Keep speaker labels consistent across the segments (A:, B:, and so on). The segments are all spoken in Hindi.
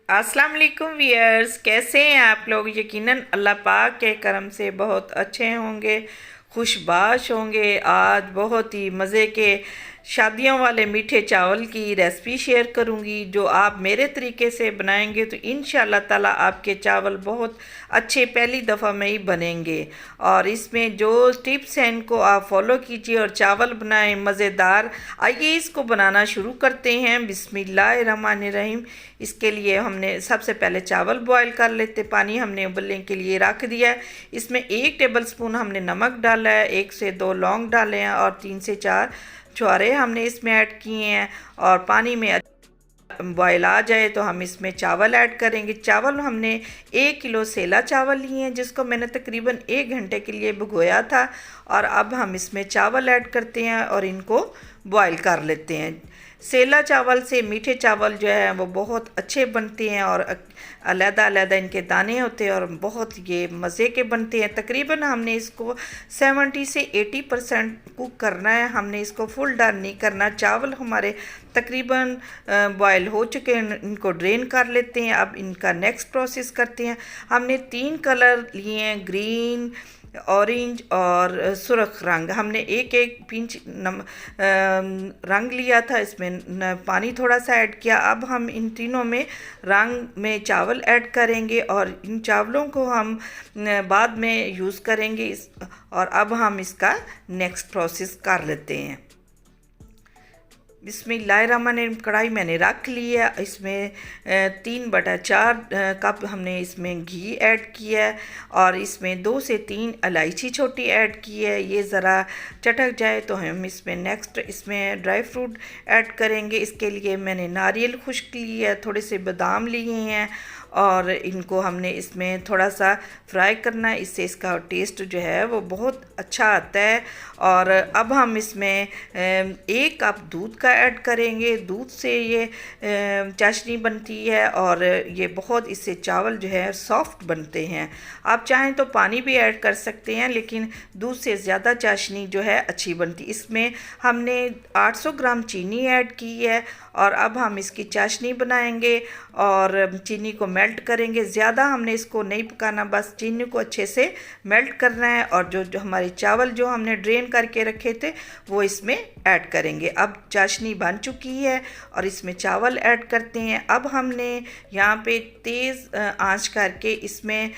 A: अस्सलाम वालेकुम वियर्स, कैसे हैं आप लोग। यकीनन अल्लाह पाक के करम से बहुत अच्छे होंगे, खुशबाश होंगे। आज बहुत ही मज़े के शादियों वाले मीठे चावल की रेसिपी शेयर करूंगी जो आप मेरे तरीके से बनाएंगे तो इंशाअल्लाह ताला आपके चावल बहुत अच्छे पहली दफ़ा में ही बनेंगे। और इसमें जो टिप्स हैं इनको आप फॉलो कीजिए और चावल बनाएं मज़ेदार। आइए इसको बनाना शुरू करते हैं। बिस्मिल्लाहिर्रहमानिर्रहीम। इसके लिए हमने सबसे पहले चावल बॉईल कर लेते, पानी हमने उबलने के लिए रख दिया है। इसमें 1 टेबल स्पून हमने नमक डाला है, 1 से 2 लौंग डाले हैं और 3 से 4 छुहारे हमने इसमें ऐड किए हैं। और पानी में बॉयल आ जाए तो हम इसमें चावल ऐड करेंगे। चावल हमने 1 किलो सेला चावल लिए हैं जिसको मैंने तकरीबन 1 घंटे के लिए भिगोया था। और अब हम इसमें चावल ऐड करते हैं और इनको बॉयल कर लेते हैं। सेला चावल से मीठे चावल जो है वो बहुत अच्छे बनते हैं और अलग-अलग इनके दाने होते हैं और बहुत ये मज़े के बनते हैं। तकरीबन हमने इसको 70 से 80% कुक करना है, हमने इसको फुल डन नहीं करना। चावल हमारे तकरीबन बॉयल हो चुके हैं, इनको ड्रेन कर लेते हैं। अब इनका नेक्स्ट प्रोसेस करते हैं। हमने 3 कलर लिए हैं, ग्रीन, ऑरेंज और सुर्ख रंग। हमने एक एक पिंच रंग लिया था, इसमें पानी थोड़ा सा ऐड किया। अब हम इन तीनों में रंग में चावल ऐड करेंगे और इन चावलों को हम बाद में यूज़ करेंगे। और अब हम इसका नेक्स्ट प्रोसेस कर लेते हैं। बिस्मिल्लाहिर्रहमानिर्रहीम। कढ़ाई मैंने रख ली है, इसमें 3/4 कप हमने इसमें घी ऐड किया है और इसमें 2 से 3 इलायची छोटी ऐड की है। ये ज़रा चटक जाए तो हम इसमें नेक्स्ट इसमें ड्राई फ्रूट ऐड करेंगे। इसके लिए मैंने नारियल खुश्क लिया है, थोड़े से बादाम लिए हैं और इनको हमने इसमें थोड़ा सा फ्राई करना है, इससे इसका टेस्ट जो है वो बहुत अच्छा आता है। और अब हम इसमें 1 कप दूध का ऐड करेंगे। दूध से ये चाशनी बनती है और ये बहुत, इससे चावल जो है सॉफ्ट बनते हैं। आप चाहें तो पानी भी ऐड कर सकते हैं लेकिन दूध से ज़्यादा चाशनी जो है अच्छी बनती। इसमें हमने 800 ग्राम चीनी ऐड की है और अब हम इसकी चाशनी बनाएंगे और चीनी को मेल्ट करेंगे। ज़्यादा हमने इसको नहीं पकाना, बस चीनी को अच्छे से मेल्ट करना है। और जो हमारे चावल जो हमने ड्रेन करके रखे थे वो इसमें ऐड करेंगे। अब चाशनी बन चुकी है और इसमें चावल ऐड करते हैं। अब हमने यहाँ पे तेज़ आंच करके इसमें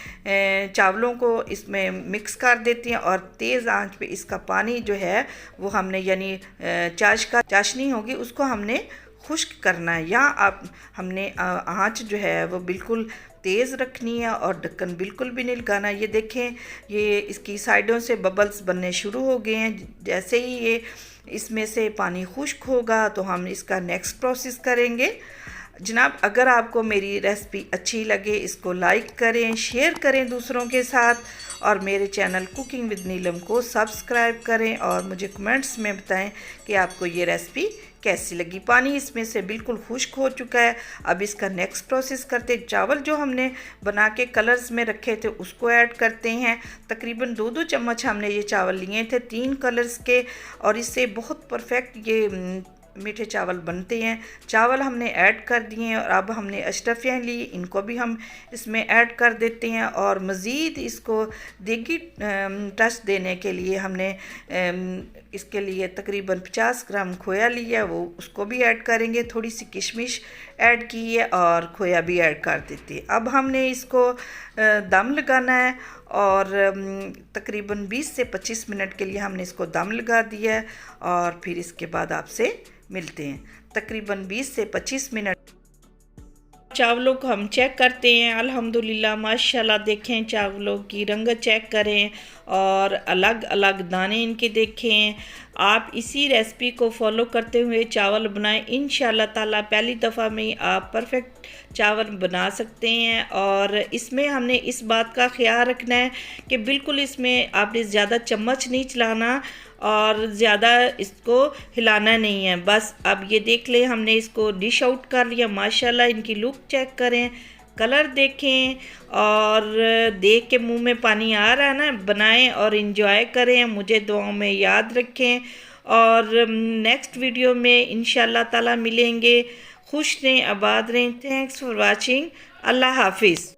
A: चावलों को इसमें मिक्स कर देते हैं और तेज़ आंच पे इसका पानी जो है वो हमने यानी चाशनी होगी उसको हमने खुश्क करना है। यहाँ आप हमने आँच जो है वो बिल्कुल तेज़ रखनी है और ढक्कन बिल्कुल भी नहीं लगाना। ये देखें, ये इसकी साइडों से बबल्स बनने शुरू हो गए हैं। जैसे ही ये इसमें से पानी खुश्क होगा तो हम इसका नेक्स्ट प्रोसेस करेंगे। जनाब, अगर आपको मेरी रेसिपी अच्छी लगे इसको लाइक करें, शेयर करें दूसरों के साथ और मेरे चैनल कुकिंग विद नीलम को सब्सक्राइब करें और मुझे कमेंट्स में बताएं कि आपको ये रेसिपी कैसी लगी। पानी इसमें से बिल्कुल खुश्क हो चुका है। अब इसका नेक्स्ट प्रोसेस करते, चावल जो हमने बना के कलर्स में रखे थे उसको ऐड करते हैं। तकरीबन 2-2 चम्मच हमने ये चावल लिए थे 3 कलर्स के और इससे बहुत परफेक्ट ये मीठे चावल बनते हैं। चावल हमने ऐड कर दिए हैं और अब हमने अशरफियाँ ली, इनको भी हम इसमें ऐड कर देते हैं। और मज़ीद इसको देगी टच देने के लिए हमने इसके लिए तकरीबन 50 ग्राम खोया लिया, वो उसको भी ऐड करेंगे। थोड़ी सी किशमिश ऐड की है और खोया भी ऐड कर देते हैं। अब हमने इसको दम लगाना है और तकरीबन 20 से 25 मिनट के लिए हमने इसको दम लगा दिया है और फिर इसके बाद आपसे मिलते हैं। तकरीबन 20 से 25 मिनट चावलों को हम चेक करते हैं। अल्हम्दुलिल्लाह माशाल्लाह, देखें चावलों की रंगत चेक करें और अलग अलग दाने इनके देखें। आप इसी रेसिपी को फॉलो करते हुए चावल बनाएं, इंशाल्लाह ताला पहली दफ़ा में आप परफेक्ट चावल बना सकते हैं। और इसमें हमने इस बात का ख्याल रखना है कि बिल्कुल इसमें आपने ज़्यादा चम्मच नहीं चलाना और ज़्यादा इसको हिलाना नहीं है। बस अब ये देख लें, हमने इसको डिश आउट कर लिया। माशाल्लाह इनकी लुक चेक करें, कलर देखें और देख के मुंह में पानी आ रहा है ना। बनाएं और इन्जॉय करें, मुझे दुआओं में याद रखें और नेक्स्ट वीडियो में इंशाल्लाह ताला मिलेंगे। खुश रहें, आबाद रहें। Thanks for watching. अल्लाह हाफिज़।